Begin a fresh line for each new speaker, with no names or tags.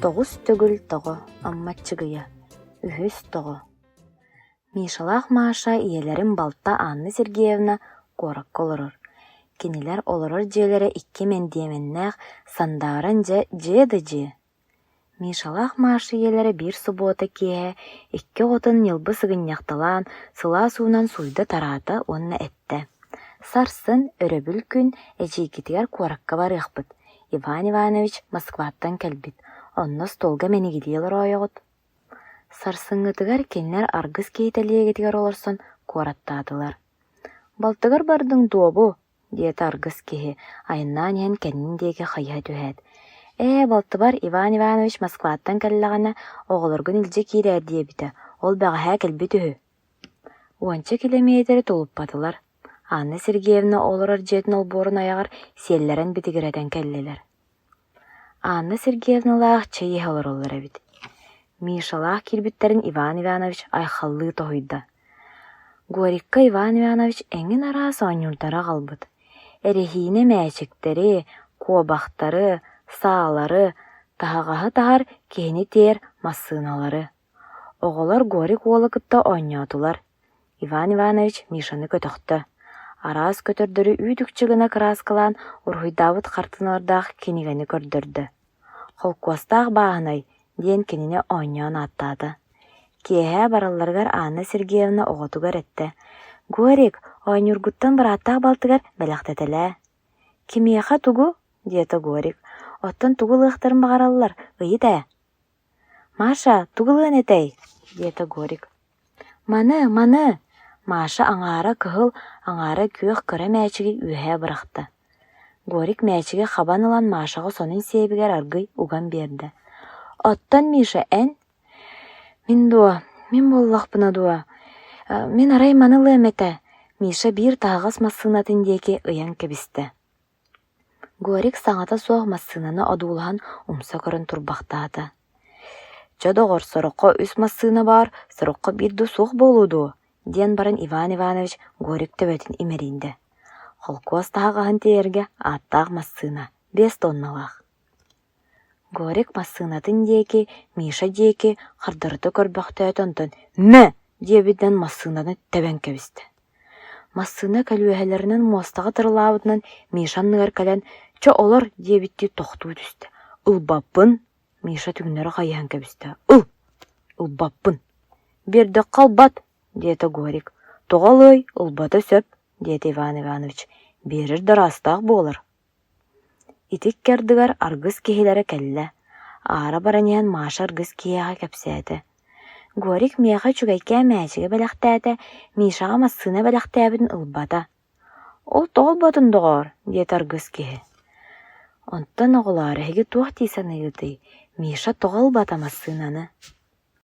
Тоғыз төгіл тоғы, аммаччыгыя, үхіс тоғы. Мишалах Маша иелерин балта Анна Сергеевна корак колорор. Кинилер олорор жиелері икки мендиеменнәх сандарын жеды же. Мишалах Маша иелері бір суббота кие, икки отын нилбы сыгынняқталан, сыла суунан суйда тараты онна этте. Сарсын өрөбүл күн эжигитигер коракка барыхпыт. Иван Иванович Москваттан келбит. Онна столга менигидиелер ойогут. Сарсыңгытыгар кеннер аргыс кейтелиегетигер олорсон куараттадылар. Балтыгар бардың дуобу, диет аргыс кеһи, айыннан ен кенниндеге хайа түһәт. Балтыбар Иван Иванович Москваттан келлағана оғылыргын илже киирер диебите, ол бәғәһә келбит үһү. 10 километр толуппатылар. Анна Сергеевна олорор жетін олборун аяғар селлерен битигереден келлелер. Анна Сергеевналаах чайы олар бит. Мишалаах кирбиттерин Иван Иванович айхаллыы тоһуйда. Горикка Иван Иванович эңин араас оонньурдара қалбыт. Эрехине мәчиктери, куобахтары, саалары, таһагаһы тахар киһини тиер массыыналары. Оҕолор Горик уолакытта оонньоотулар. Иван Иванович Мишаны көтөхтө. Араас көтөрдөрү үйдүкчүгүнө краскалаан урхуйдаабыт хартынордаах кинигени көрдөрдө. Холкуостаах бааһынай диэн кинине оонньоон аттаады. Киэһэ баралларгар Анна Сергеевна оҕотугар этте. Горик, оонньургуттан барааттаах балтыгар бэлэхтэтэлээ. Кимиэхэ тугу? Диэта Горик. Оттон тугулыахтарын бағараллар, ыйыт. Маша, тугулыын этей, диэта Горик. Маны. Маша аңаара кыһыл, аңаара күөх көрө мэчиги үөһэ бырахта. Горик мэчиги хабан ылан Машаға сонун сиэбигэр аргый уган берди. Оттон Миша эн? Мен боллахпына дуа. Мен арай манылы эмете. Миша бир таагас массыынатын диэки ыян кебисте. Горик саҥата суох массыынаны одуулахан умса көрөн турбахтаата. Жодоғор сорокко үс массыына бар, сорокко бирду суох болуду. Диэн баран Иван Иванович Горик төбөтүн имеринде. Холкуос таһагаһын тиэрге ааттаах массыына 5 тонналаах. Горик массыынатын диэки, Миша диэки хардырыты көрбөхтөөт онтон «Мэ!» диэбитинен массыынаны төбөн кэбисте. Массыына кэлүөһэлэринэн муостаҕа тырылаабытынан Мишанныгар кэлэн «Чо олор» диэбитти тохтуу түстэ. «Улбаппын!» Миша түгүннөрө хайыһан кэбисте. «Улбаппын!» «Бердэ қалбат!» диэта Горик. «Тоҕалый, улбата сөп!» диэта Иван Иванович. «Берир дарастаах буолар». Итик кэрдыгар аргыс киһилэри кэллэ. Аара бараниһан Маша аргыс киһиэҕэ кэпсээти. Горик миэхэ чугайкää мэчигэ бэлэхтээтэ, Мишаҕа массыына бэлэхтээбитин ылбата. «Ол тоҕолбатын доҕоор» диэт аргыс киһи. Онтон оҕолаары эһиги туох тиисэн ыйытый. Миша тоҕолбата массыынаны.